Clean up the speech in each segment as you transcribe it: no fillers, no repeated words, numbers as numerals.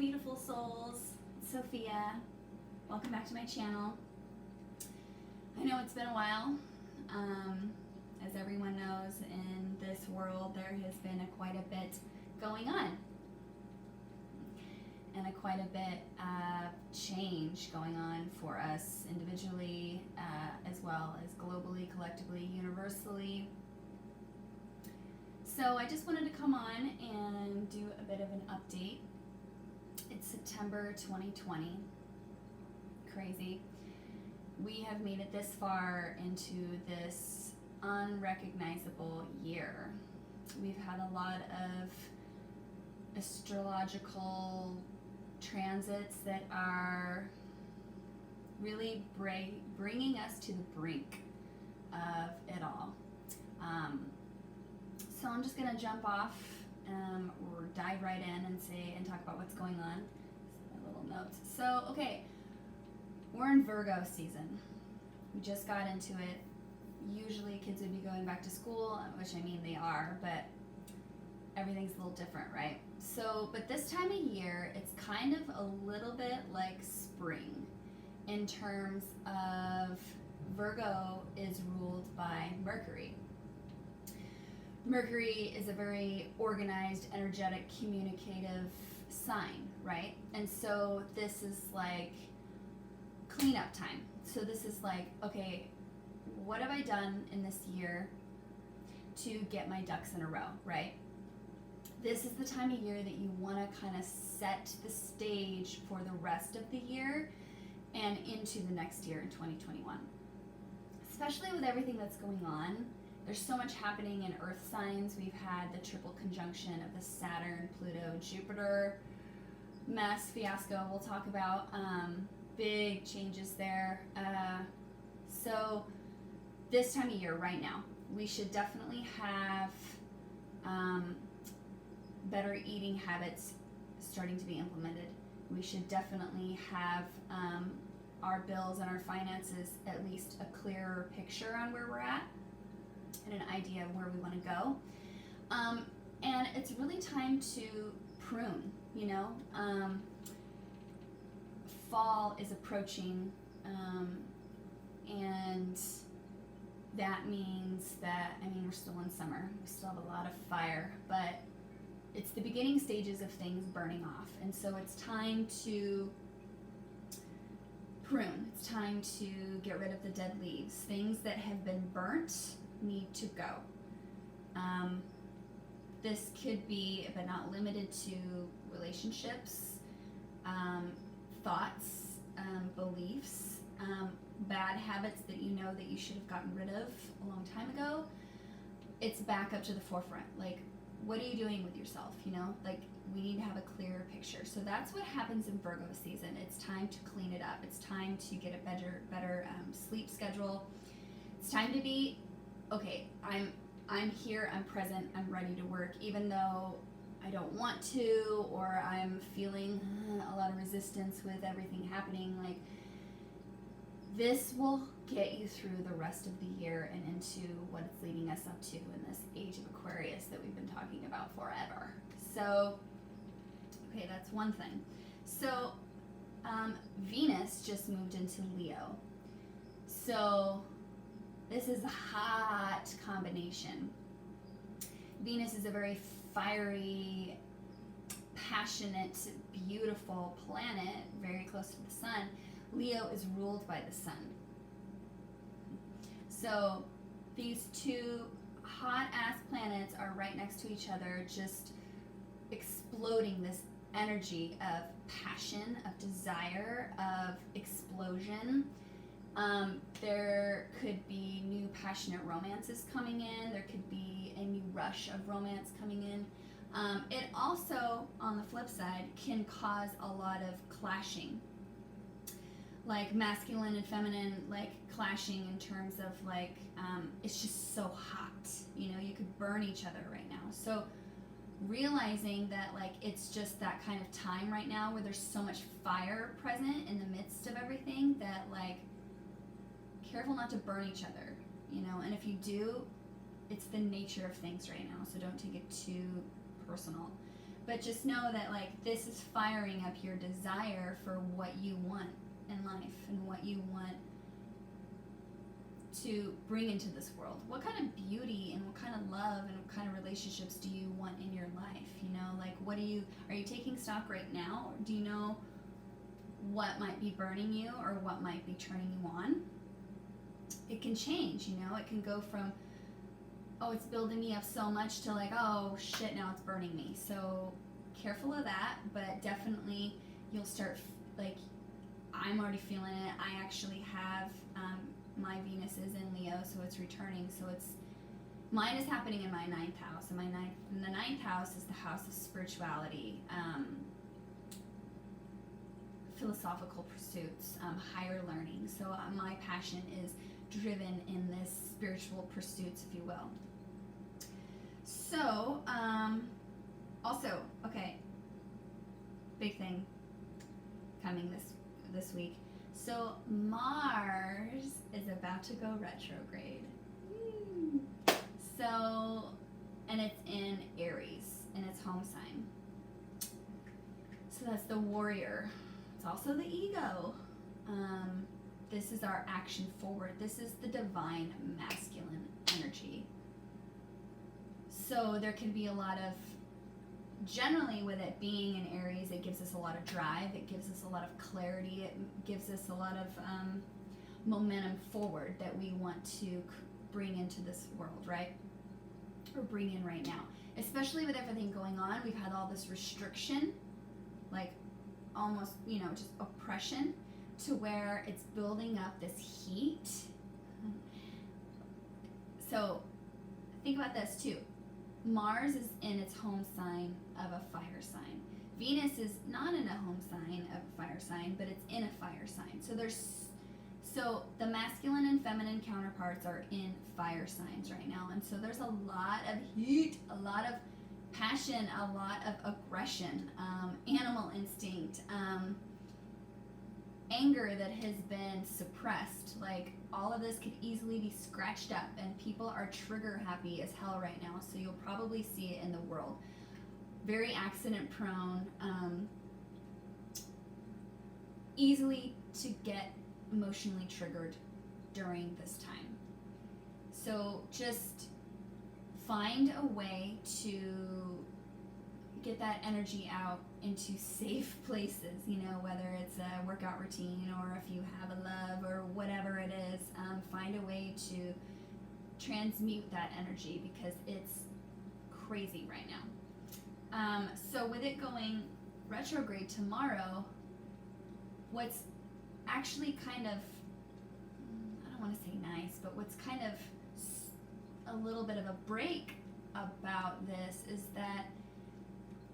beautiful souls. It's Sophia. Welcome back to my channel. I know it's been a while. As everyone knows, in this world there has been quite a bit going on. And quite a bit of change going on for us individually, as well as globally, collectively, universally. So I just wanted to come on and do a bit of an update. It's September 2020. Crazy. We have made it this far into this unrecognizable year. We've had a lot of astrological transits that are really bringing us to the brink of it all. So I'm just going to jump off or dive right in and talk about what's going on. My little notes. So, okay, we're in Virgo season. We just got into it. Usually kids would be going back to school, which I mean they are, but everything's a little different, right? So, but this time of year, it's kind of a little bit like spring in terms of Virgo is ruled by Mercury. Mercury is a very organized, energetic, communicative sign, right? And so this is like cleanup time. So this is like, okay, what have I done in this year to get my ducks in a row, right? This is the time of year that you want to kind of set the stage for the rest of the year and into the next year in 2021. Especially with everything that's going on. There's so much happening in earth signs. We've had the triple conjunction of the Saturn, Pluto, Jupiter mess, fiasco we'll talk about. Big changes there. So this time of year right now, we should definitely have better eating habits starting to be implemented. We should definitely have our bills and our finances at least a clearer picture on where we're at and an idea of where we want to go. And it's really time to prune, you know. Fall is approaching, and that means that, I mean, we're still in summer. We still have a lot of fire, but it's the beginning stages of things burning off. And so it's time to prune. It's time to get rid of the dead leaves. Things that have been burnt need to go. This could be, but not limited to, relationships, thoughts, beliefs, bad habits that you know that you should have gotten rid of a long time ago. It's back up to the forefront. Like, what are you doing with yourself? You know, like, we need to have a clearer picture. So that's what happens in Virgo season. It's time to clean it up. It's time to get a better sleep schedule. It's time to be, okay, I'm here, I'm present, I'm ready to work, even though I don't want to, or I'm feeling a lot of resistance with everything happening. Like, this will get you through the rest of the year and into what it's leading us up to in this age of Aquarius that we've been talking about forever. So, okay, that's one thing. So, Venus just moved into Leo. So, this is a hot combination. Venus is a very fiery, passionate, beautiful planet, very close to the sun. Leo is ruled by the sun. So these two hot-ass planets are right next to each other, just exploding this energy of passion, of desire, of explosion. There could be new passionate romances coming in. There could be a new rush of romance coming in. It also, on the flip side, can cause a lot of clashing. Like masculine and feminine, like clashing in terms of like, it's just so hot. You know, you could burn each other right now. So realizing that like it's just that kind of time right now where there's so much fire present in the midst of everything that like, careful not to burn each other, you know, and if you do, it's the nature of things right now, so don't take it too personal. But just know that, like, this is firing up your desire for what you want in life and what you want to bring into this world. What kind of beauty and what kind of love and what kind of relationships do you want in your life? You know, like, are you taking stock right now? Or do you know what might be burning you or what might be turning you on? It can change, you know. It can go from, oh, it's building me up so much, to like, oh shit, now it's burning me. So careful of that, but definitely you'll start, like, I'm already feeling it. I actually have, my Venus is in Leo, so it's returning. So mine is happening in my 9th house, and the 9th house is the house of spirituality, philosophical pursuits, higher learning. So my passion is driven in this spiritual pursuits, if you will. So, also, okay, big thing coming this week. So Mars is about to go retrograde. So, and it's in Aries, in its home sign. So that's the warrior. It's also the ego. This is our action forward. This is the divine masculine energy. So there can be a lot of, generally with it being in Aries, it gives us a lot of drive. It gives us a lot of clarity. It gives us a lot of momentum forward that we want to bring into this world, right? Or bring in right now. Especially with everything going on, we've had all this restriction, like almost, you know, just oppression, to where it's building up this heat. So think about this too. Mars is in its home sign of a fire sign. Venus is not in a home sign of a fire sign, but it's in a fire sign. So the masculine and feminine counterparts are in fire signs right now. And so there's a lot of heat, a lot of passion, a lot of aggression, animal instinct, anger that has been suppressed. Like, all of this could easily be scratched up, and people are trigger happy as hell right now, so you'll probably see it in the world. Very accident prone, easily to get emotionally triggered during this time. So just find a way to get that energy out into safe places, you know, whether it's a workout routine or if you have a love or whatever it is, find a way to transmute that energy, because it's crazy right now. So with it going retrograde tomorrow, what's actually kind of, I don't want to say nice, but what's kind of a little bit of a break about this is that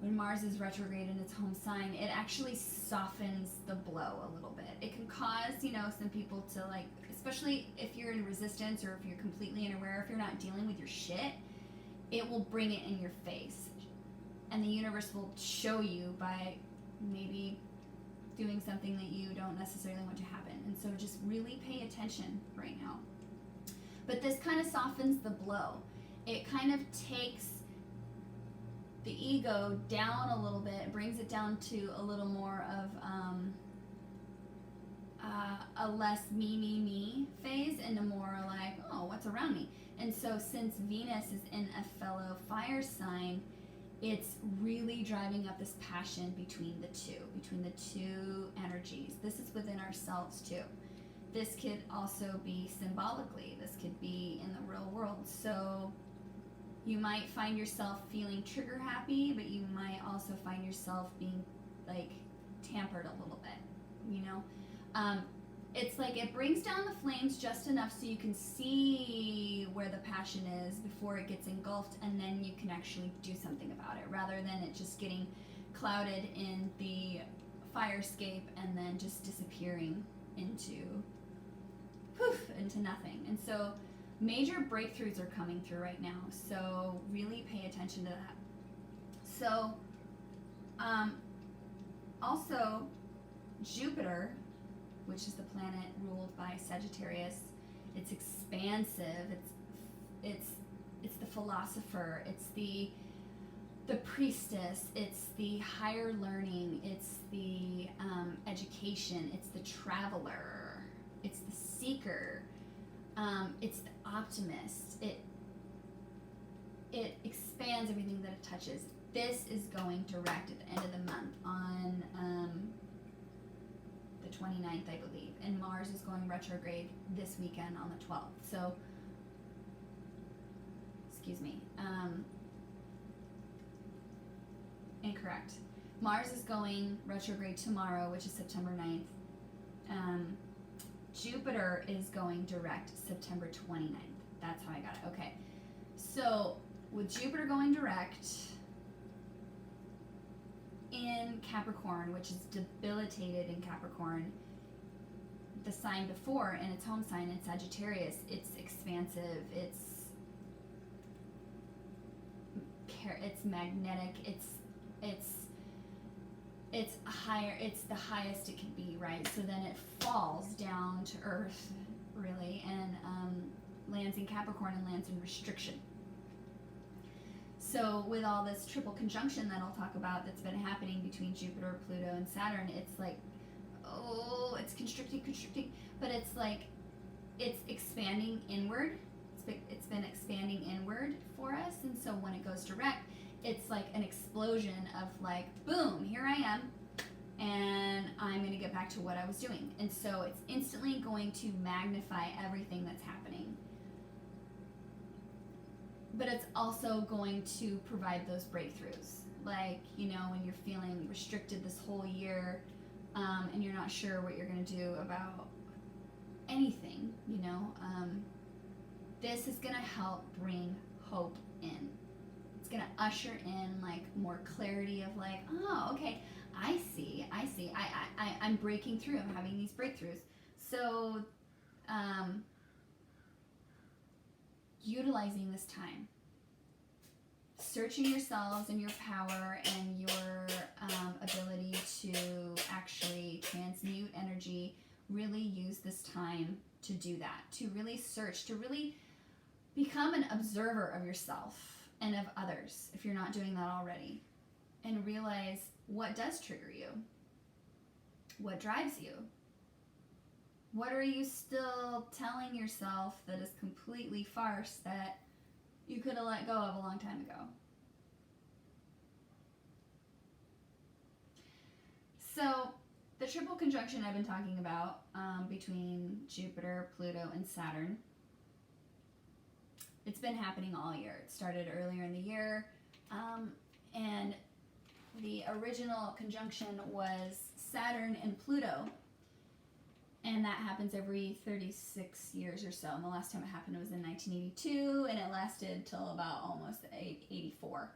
when Mars is retrograde in its home sign, it actually softens the blow a little bit. It can cause, you know, some people to, like, especially if you're in resistance or if you're completely unaware, if you're not dealing with your shit, it will bring it in your face. And the universe will show you by maybe doing something that you don't necessarily want to happen. And so just really pay attention right now. But this kind of softens the blow. It kind of takes the ego down a little bit, brings it down to a little more of a less me phase, and a more like, oh, what's around me? And so since Venus is in a fellow fire sign, it's really driving up this passion between the two energies. This is within ourselves too. This could also be symbolically. This could be in the real world. So you might find yourself feeling trigger happy, but you might also find yourself being, like, tampered a little bit, you know? It's like it brings down the flames just enough so you can see where the passion is before it gets engulfed, and then you can actually do something about it, rather than it just getting clouded in the firescape and then just disappearing into nothing. And so major breakthroughs are coming through right now, so really pay attention to that. So also Jupiter, which is the planet ruled by Sagittarius, it's expansive, it's the philosopher, it's the the priestess, it's the higher learning, it's the education, it's the traveler, it's the seeker, it's the optimist. It expands everything that it touches. This is going direct at the end of the month on the 29th, I believe, and Mars is going retrograde this weekend on the 12th. So, excuse me, incorrect. Mars is going retrograde tomorrow, which is September 9th. Jupiter is going direct September 29th. That's how I got it. Okay. So, with Jupiter going direct in Capricorn, which is debilitated in Capricorn, the sign before in its home sign in Sagittarius, it's expansive, it's magnetic, it's higher, it's the highest it can be, right? So then it falls down to earth, really, and lands in Capricorn and lands in restriction. So with all this triple conjunction that I'll talk about that's been happening between Jupiter, Pluto, and Saturn, it's like, oh, it's constricting, but it's like, it's expanding inward. It's been expanding inward for us, and so when it goes direct, it's like an explosion of like, boom, here I am, and I'm going to get back to what I was doing. And so it's instantly going to magnify everything that's happening. But it's also going to provide those breakthroughs. Like, you know, when you're feeling restricted this whole year, and you're not sure what you're going to do about anything, you know, this is going to help bring hope in. It's going to usher in like more clarity of like, oh, okay, I see. I'm breaking through. I'm having these breakthroughs. So, utilizing this time, searching yourselves and your power and your ability to actually transmute energy. Really use this time to do that, to really search, to really become an observer of yourself and of others if you're not doing that already, and realize what does trigger you, what drives you. What are you still telling yourself that is completely farce that you could have let go of a long time ago? So, the triple conjunction I've been talking about between Jupiter, Pluto, and Saturn, it's been happening all year. It started earlier in the year, and the original conjunction was Saturn and Pluto. And that happens every 36 years or so. And the last time it happened was in 1982, and it lasted till about almost 84.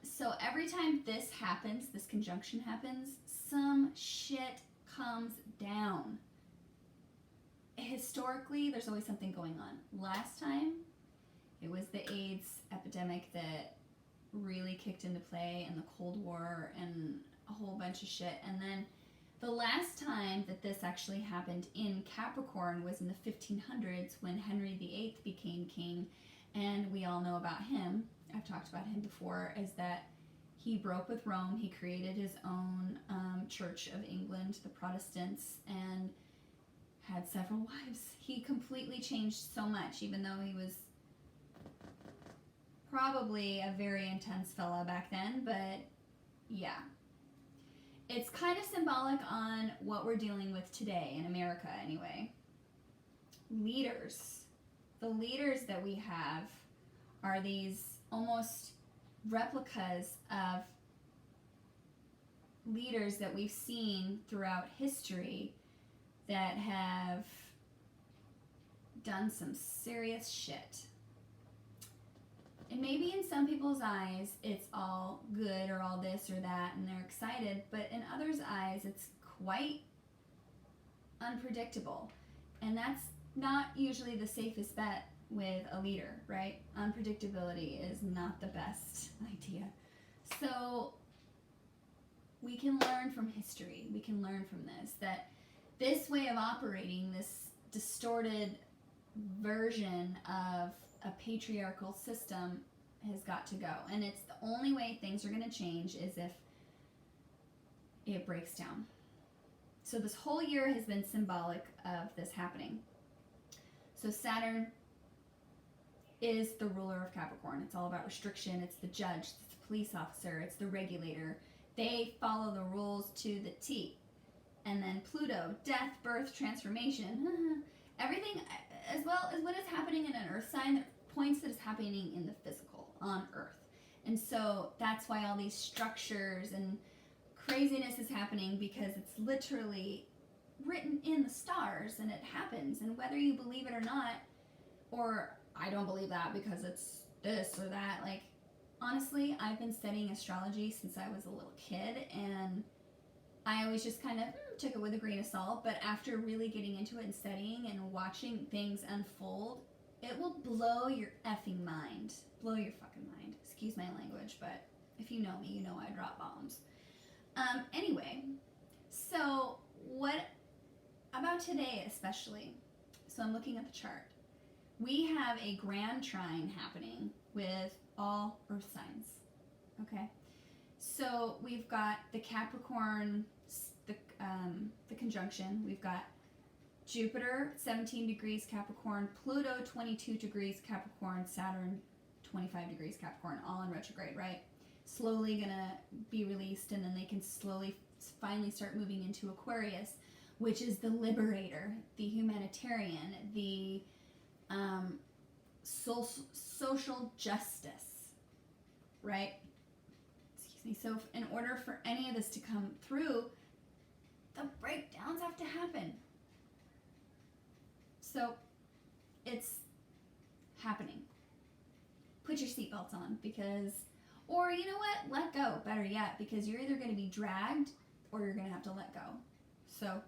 So every time this happens, this conjunction happens, some shit comes down. Historically, there's always something going on. Last time, it was the AIDS epidemic that really kicked into play, and the Cold War, and a whole bunch of shit. And then the last time that this actually happened in Capricorn was in the 1500s when Henry VIII became king, and we all know about him. I've talked about him before, is that he broke with Rome. He created his own Church of England, the Protestants, and had several wives. He completely changed so much, even though he was probably a very intense fella back then, but yeah. It's kind of symbolic on what we're dealing with today in America anyway. Leaders. The leaders that we have are these almost replicas of leaders that we've seen throughout history that have done some serious shit. And maybe in some people's eyes, it's all good or all this or that, and they're excited, but in others' eyes, it's quite unpredictable. And that's not usually the safest bet with a leader, right? Unpredictability is not the best idea. So we can learn from history. We can learn from this, that this way of operating, this distorted version of a patriarchal system, has got to go. And it's the only way things are going to change is if it breaks down. So this whole year has been symbolic of this happening. So Saturn is the ruler of Capricorn. It's all about restriction. It's the judge. It's the police officer. It's the regulator. They follow the rules to the T. And then Pluto, death, birth, transformation. Everything, as well as what is happening in an earth sign that points that it's happening in the physical on earth. And so that's why all these structures and craziness is happening, because it's literally written in the stars and it happens. And whether you believe it or not, or I don't believe that because it's this or that, like, honestly, I've been studying astrology since I was a little kid, and I always just kind of took it with a grain of salt. But after really getting into it and studying and watching things unfold, it will blow your effing mind. Blow your fucking mind. Excuse my language, but if you know me, you know I drop bombs. Anyway, so what about today especially? So I'm looking at the chart. We have a grand trine happening with all earth signs, okay? So we've got the Capricorn, the conjunction. We've got Jupiter, 17 degrees Capricorn, Pluto, 22 degrees Capricorn, Saturn, 25 degrees Capricorn, all in retrograde, right? Slowly gonna be released, and then they can finally start moving into Aquarius, which is the liberator, the humanitarian, the social justice, right? Excuse me. So in order for any of this to come through, the breakdowns have to happen. So it's happening. Put your seatbelts on, because, or you know what, let go, better yet, because you're either going to be dragged or you're going to have to let go. So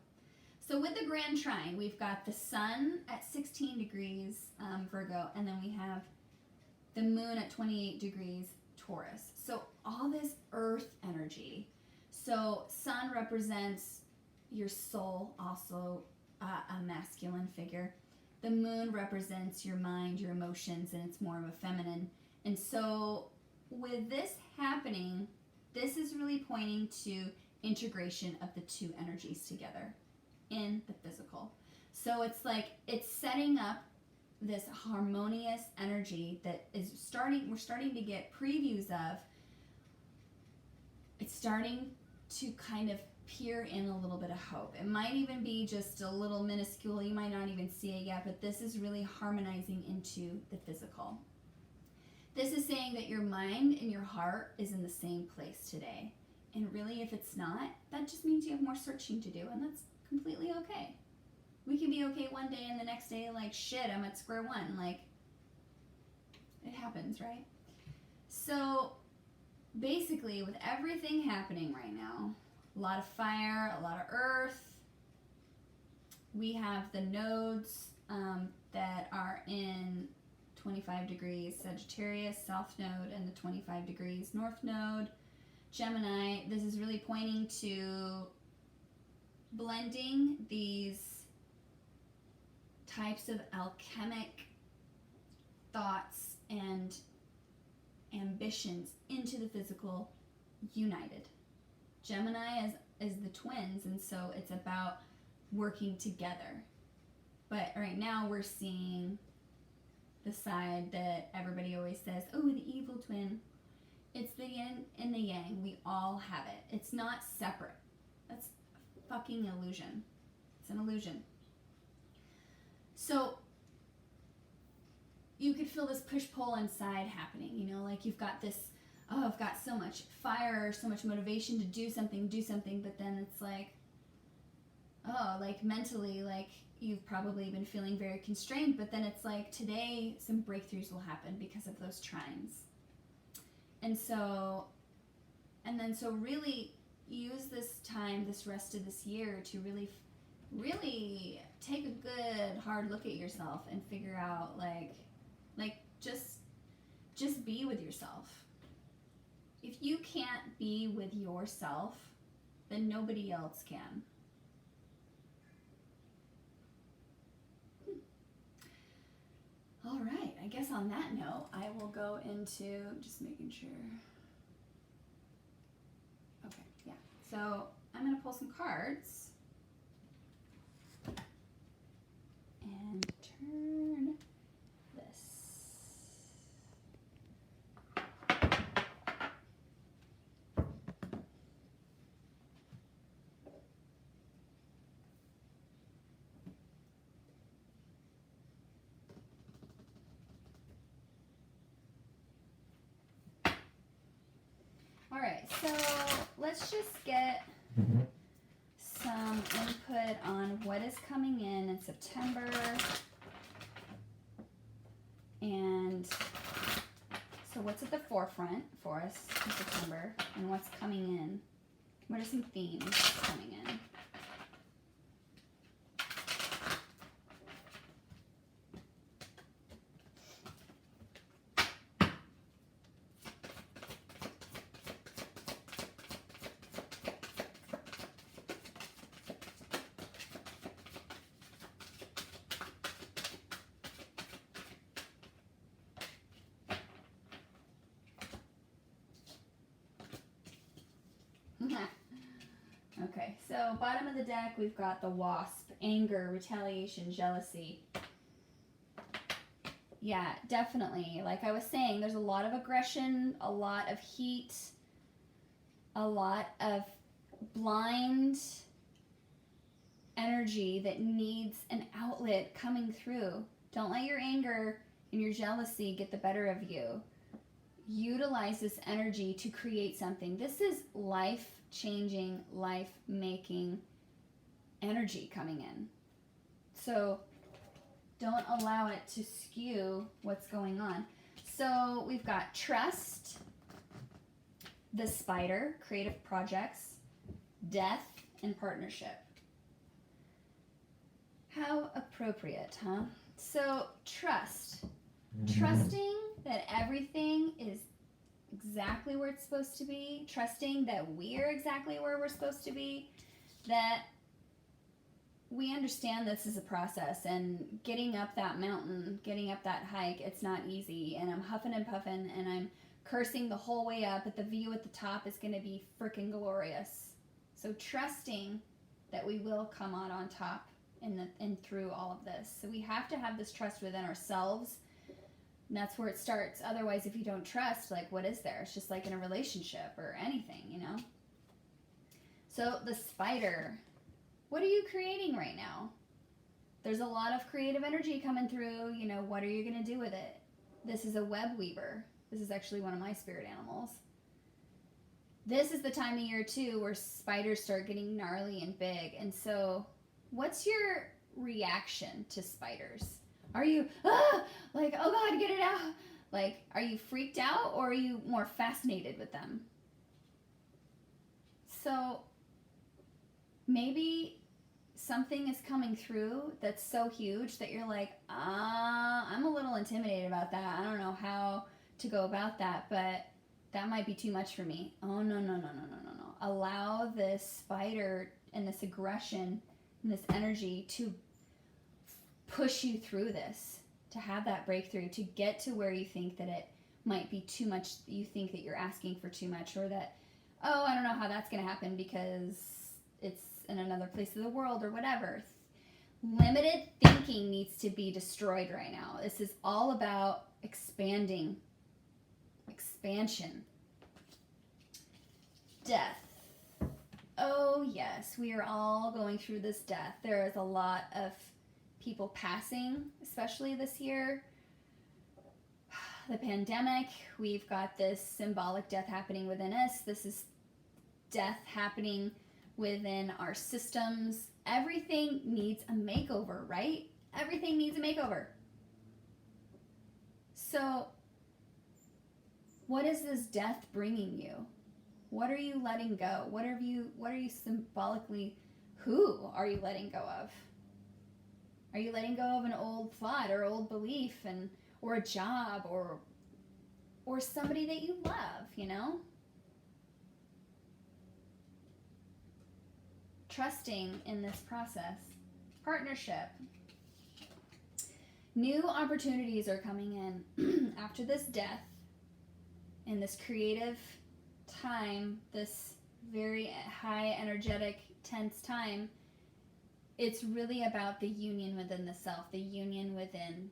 with the grand trine, we've got the sun at 16 degrees Virgo, and then we have the moon at 28 degrees Taurus. So all this earth energy. So sun represents your soul, also a masculine figure. The moon represents your mind, your emotions, and it's more of a feminine. And so with this happening, this is really pointing to integration of the two energies together in the physical. So it's like it's setting up this harmonious energy that is we're starting to get previews of. It's starting to kind of peer in a little bit of hope. It might even be just a little minuscule, you might not even see it yet, but this is really harmonizing into the physical. This is saying that your mind and your heart is in the same place today. And really, if it's not, that just means you have more searching to do, and that's completely okay. We can be okay one day and the next day, like, shit, I'm at square one. Like, it happens, right? So basically, with everything happening right now, a lot of fire, a lot of earth, we have the nodes that are in 25 degrees Sagittarius, South Node, and the 25 degrees North Node, Gemini. This is really pointing to blending these types of alchemic thoughts and ambitions into the physical united. Gemini is the twins, and so it's about working together. But right now we're seeing the side that everybody always says, oh, the evil twin. It's the yin and the yang. We all have it. It's not separate. That's a fucking illusion. It's an illusion. So you could feel this push-pull inside happening, you know, like you've got this, oh, I've got so much fire, so much motivation to do something, but then it's like, oh, like mentally, like you've probably been feeling very constrained, but then it's like today some breakthroughs will happen because of those trines. And so really use this time, this rest of this year to really take a good hard look at yourself and figure out like just be with yourself. If you can't be with yourself, then nobody else can. All right, I guess on that note, I will go into just making sure. Okay, yeah. So I'm going to pull some cards and turn this. All right, so let's just get some input on what is coming in September, and so what's at the forefront for us in September, and what's coming in. What are some themes coming in? Okay, so bottom of the deck, we've got the Wasp, anger, retaliation, jealousy. Yeah, definitely. Like I was saying, there's a lot of aggression, a lot of heat, a lot of blind energy that needs an outlet coming through. Don't let your anger and your jealousy get the better of you. Utilize this energy to create something. This is life-changing, life-making energy coming in. So don't allow it to skew what's going on. So we've got trust, the spider, creative projects, death, and partnership. How appropriate, huh? So trust. Trusting that everything is exactly where it's supposed to be, trusting that we're exactly where we're supposed to be, that we understand this is a process, and getting up that mountain, getting up that hike, it's not easy, and I'm huffing and puffing, and I'm cursing the whole way up, but the view at the top is going to be freaking glorious. So trusting that we will come out on top and through all of this. So we have to have this trust within ourselves. And that's where it starts. Otherwise, if you don't trust, like, what is there? It's just like in a relationship or anything, you know? So the spider, what are you creating right now? There's a lot of creative energy coming through. You know, what are you going to do with it? This is a web weaver. This is actually one of my spirit animals. This is the time of year, too, where spiders start getting gnarly and big. And so what's your reaction to spiders? Are you, like, oh God, get it out? Like, are you freaked out, or are you more fascinated with them? So maybe something is coming through that's so huge that you're like, I'm a little intimidated about that. I don't know how to go about that, but that might be too much for me. Oh, no. Allow this spider and this aggression and this energy to push you through this, to have that breakthrough, to get to where you think that it might be too much, you think that you're asking for too much, or that, oh, I don't know how that's going to happen because it's in another place of the world or whatever. Limited thinking needs to be destroyed right now. This is all about expansion. Death. Oh yes, we are all going through this death. There is a lot of people passing, especially this year. The pandemic, we've got this symbolic death happening within us. This is death happening within our systems. Everything needs a makeover, right? Everything needs a makeover. So, what is this death bringing you? What are you letting go? What are you symbolically, who are you letting go of? Are you letting go of an old thought or old belief, or a job, or somebody that you love, you know? Trusting in this process. Partnership. New opportunities are coming in after this death, in this creative time, this very high energetic, tense time. It's really about the union within the self, the union within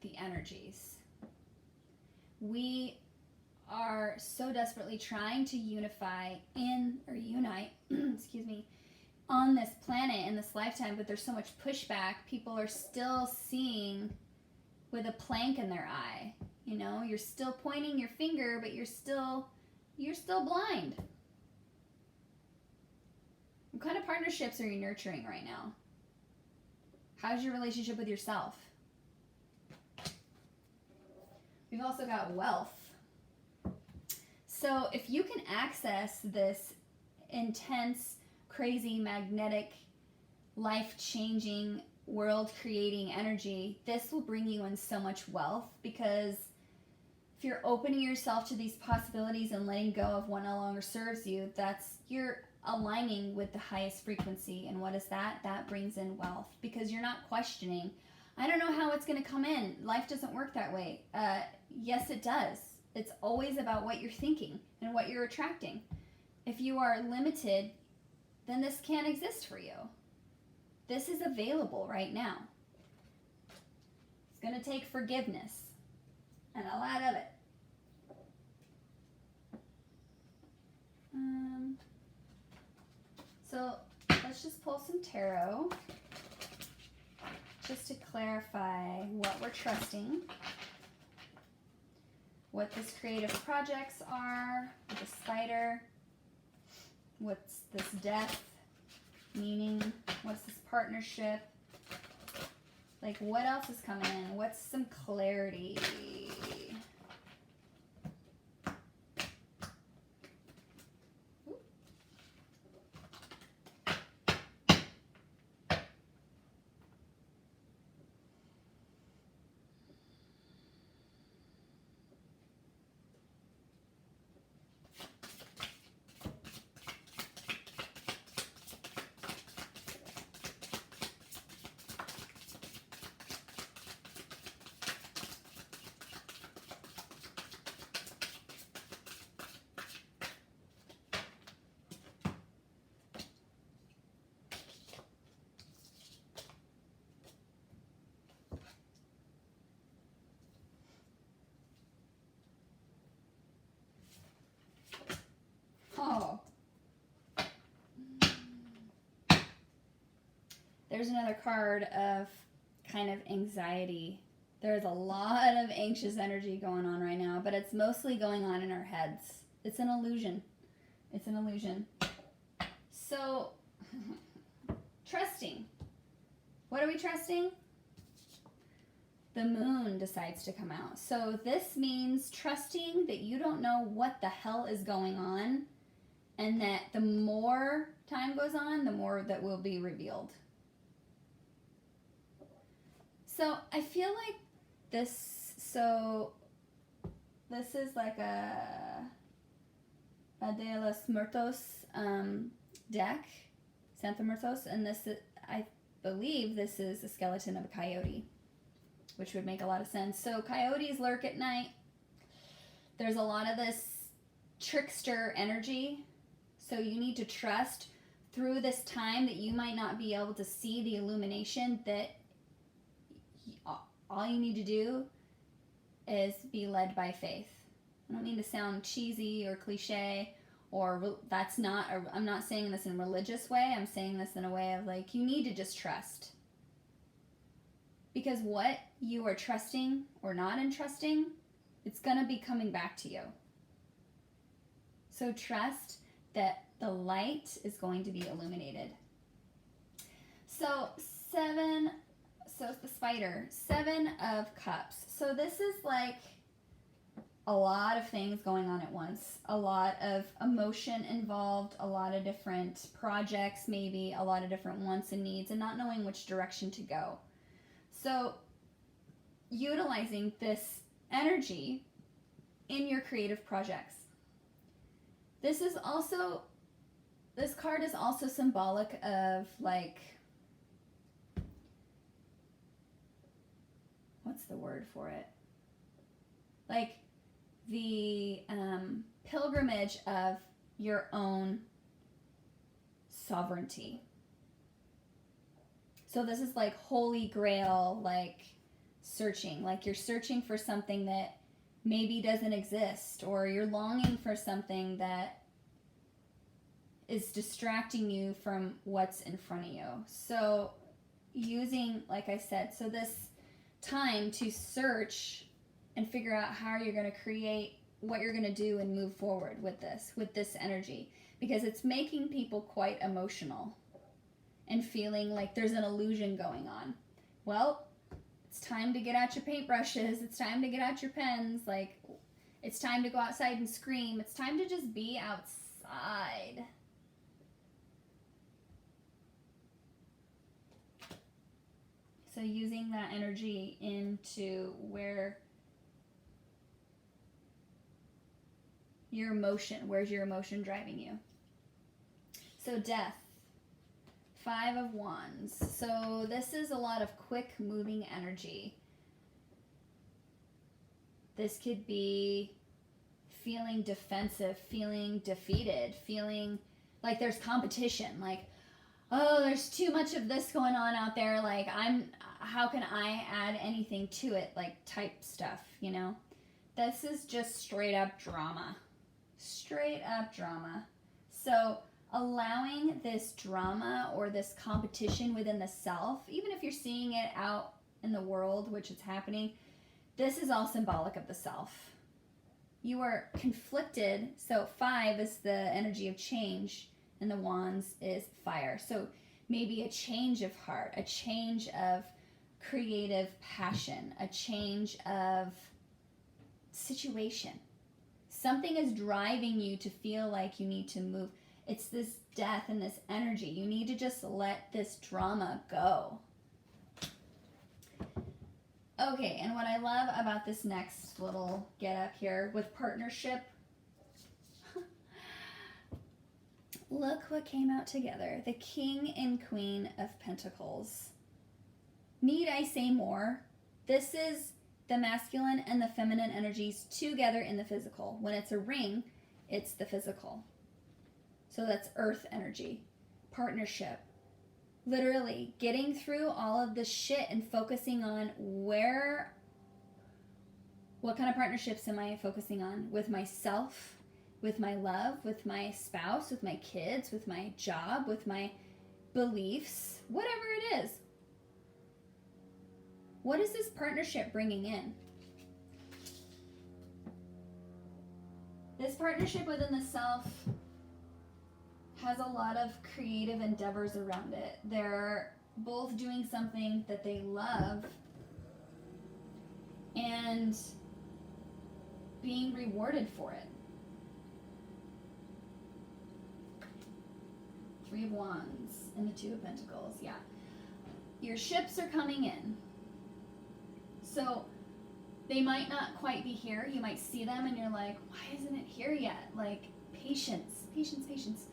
the energies. We are so desperately trying to unite, excuse me, on this planet in this lifetime, but there's so much pushback. People are still seeing with a plank in their eye. You know, you're still pointing your finger, but you're still blind. What kind of partnerships are you nurturing right now? How's your relationship with yourself? We've also got wealth. So if you can access this intense, crazy, magnetic, life-changing, world-creating energy, this will bring you in so much wealth, because if you're opening yourself to these possibilities and letting go of what no longer serves you, you're aligning with the highest frequency. And what is that? That brings in wealth, because you're not questioning, I don't know how it's going to come in. Life doesn't work that way. Yes, it does. It's always about what you're thinking and what you're attracting. If you are limited, then this can't exist for you. This is available right now. It's going to take forgiveness, and a lot of it. So let's just pull some tarot just to clarify what we're trusting, what this creative projects are, with the spider, what's this death meaning, what's this partnership, like what else is coming in, what's some clarity. Oh. There's another card of kind of anxiety. There's a lot of anxious energy going on right now, but it's mostly going on in our heads. It's an illusion. It's an illusion. So, trusting. What are we trusting? The moon decides to come out. So this means trusting that you don't know what the hell is going on, and that the more time goes on, the more that will be revealed. So I feel like this is like a de los Muertos deck, Santa Muertos, and I believe this is a skeleton of a coyote, which would make a lot of sense. So coyotes lurk at night. There's a lot of this trickster energy. So you need to trust through this time that you might not be able to see the illumination, that all you need to do is be led by faith. I don't mean to sound cheesy or cliche, or I'm not saying this in a religious way. I'm saying this in a way of like, you need to just trust. Because what you are trusting or not entrusting, it's going to be coming back to you. So trust that the light is going to be illuminated. So it's the spider, 7 of Cups. So this is like a lot of things going on at once, a lot of emotion involved, a lot of different projects, maybe a lot of different wants and needs, and not knowing which direction to go. So utilizing this energy in your creative projects. This card is also symbolic of like what's the word for it? Like the pilgrimage of your own sovereignty. So this is like holy grail, like searching, like you're searching for something that maybe doesn't exist, or you're longing for something that is distracting you from what's in front of you. So using, like I said, so this time to search and figure out how you're going to create what you're going to do and move forward with this energy, because it's making people quite emotional and feeling like there's an illusion going on. Well, it's time to get out your paintbrushes. It's time to get out your pens. Like, it's time to go outside and scream. It's time to just be outside. So using that energy into where where's your emotion driving you? So death, 5 of Wands. So this is a lot of quick moving energy. This could be feeling defensive, feeling defeated, feeling like there's competition, like, oh, there's too much of this going on out there, like how can I add anything to it, like type stuff, you know? This is just straight up drama. Straight up drama. So allowing this drama or this competition within the self, even if you're seeing it out in the world, which is happening, this is all symbolic of the self. You are conflicted. So 5 is the energy of change, and the Wands is fire. So maybe a change of heart, a change of creative passion, a change of situation. Something is driving you to feel like you need to move. It's this death and this energy. You need to just let this drama go. Okay, and what I love about this next little get up here with partnership, look what came out together. The King and Queen of Pentacles. Need I say more? This is the masculine and the feminine energies together in the physical. When it's a ring, it's the physical. So that's earth energy. Partnership. Literally getting through all of this shit and focusing on what kind of partnerships am I focusing on? With myself, with my love, with my spouse, with my kids, with my job, with my beliefs, whatever it is. What is this partnership bringing in? This partnership within the self has a lot of creative endeavors around it. They're both doing something that they love and being rewarded for it. 3 of Wands and the 2 of Pentacles, yeah. Your ships are coming in. So they might not quite be here. You might see them and you're like, why isn't it here yet? Like, patience, patience, patience.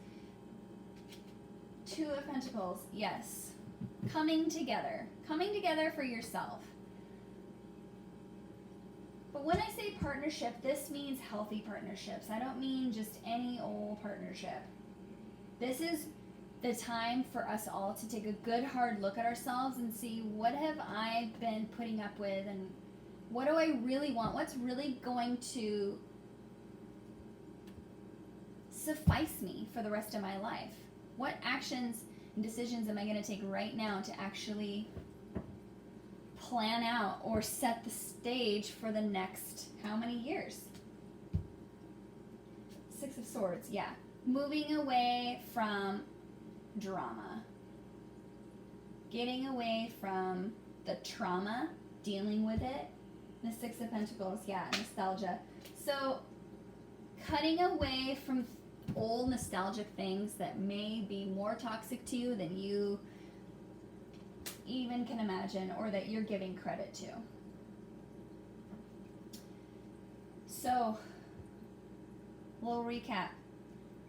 2 of Pentacles, yes. Coming together for yourself. But when I say partnership, this means healthy partnerships. I don't mean just any old partnership. This is the time for us all to take a good hard look at ourselves and see, what have I been putting up with, and what do I really want? What's really going to suffice me for the rest of my life? What actions and decisions am I going to take right now to actually plan out or set the stage for the next how many years? 6 of Swords, yeah. Moving away from drama. Getting away from the trauma, dealing with it. The 6 of Pentacles, yeah, nostalgia. So cutting away from old nostalgic things that may be more toxic to you than you even can imagine, or that you're giving credit to. So, a little recap.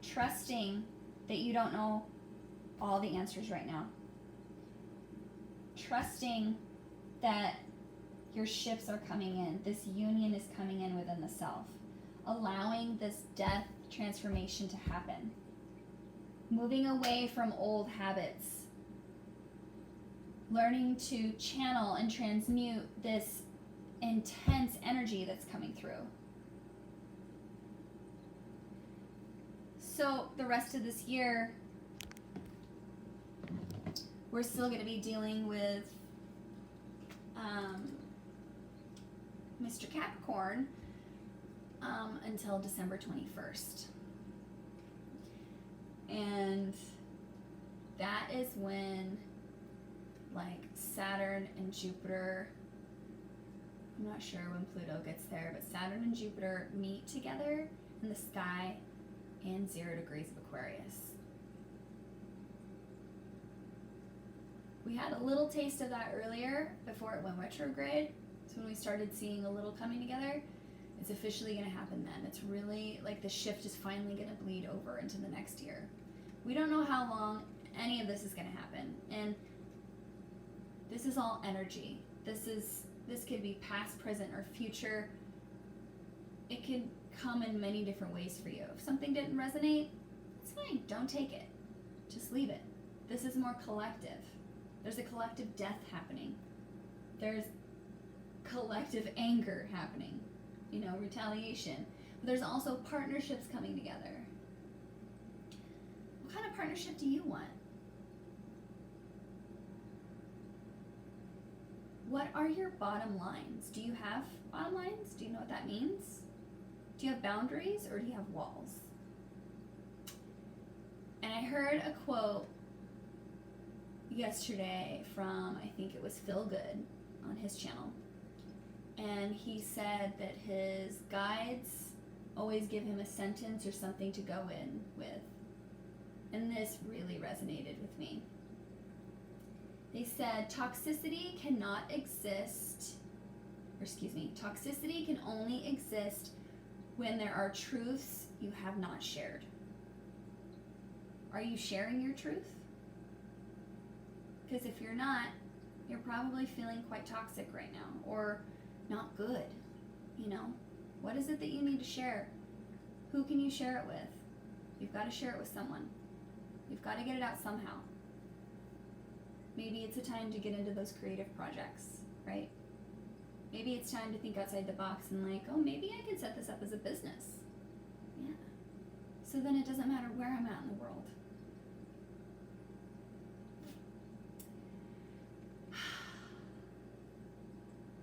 Trusting that you don't know all the answers right now. Trusting that your shifts are coming in. This union is coming in within the self, allowing this death transformation to happen. Moving away from old habits. Learning to channel and transmute this intense energy that's coming through. So the rest of this year, we're still going to be dealing with Mr. Capricorn until December 21st. And that is when, like, Saturn and Jupiter, I'm not sure when Pluto gets there, but Saturn and Jupiter meet together in the sky in 0 degrees of Aquarius. We had a little taste of that earlier before it went retrograde. So when we started seeing a little coming together, it's officially going to happen then. It's really like the shift is finally going to bleed over into the next year. We don't know how long any of this is going to happen. And this is all energy. This could be past, present, or future. It could come in many different ways for you. If something didn't resonate, it's fine. Don't take it. Just leave it. This is more collective. There's a collective death happening. There's collective anger happening. Retaliation. But there's also partnerships coming together. What kind of partnership do you want? What are your bottom lines? Do you have bottom lines? Do you know what that means? Do you have boundaries or do you have walls? And I heard a quote yesterday from, I think it was Phil Good on his channel. And he said that his guides always give him a sentence or something to go in with. And this really resonated with me. They said, toxicity can only exist when there are truths you have not shared. Are you sharing your truth? Because if you're not, you're probably feeling quite toxic right now, or not good. What is it that you need to share? Who can you share it with? You've got to share it with someone. You've got to get it out somehow. Maybe it's a time to get into those creative projects, right? Maybe it's time to think outside the box and maybe I can set this up as a business. Yeah. So then it doesn't matter where I'm at in the world.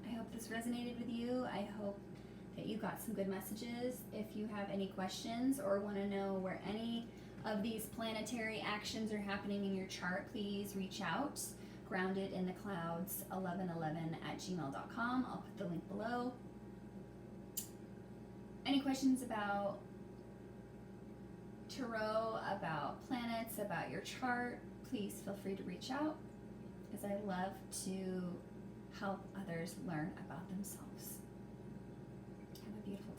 I hope this resonated with you. I hope that you got some good messages. If you have any questions or want to know where any of these planetary actions are happening in your chart, please reach out. groundedintheclouds1111@gmail.com. I'll put the link below. Any questions about tarot, about planets, about your chart, please feel free to reach out, because I love to help others learn about themselves. Have a beautiful day.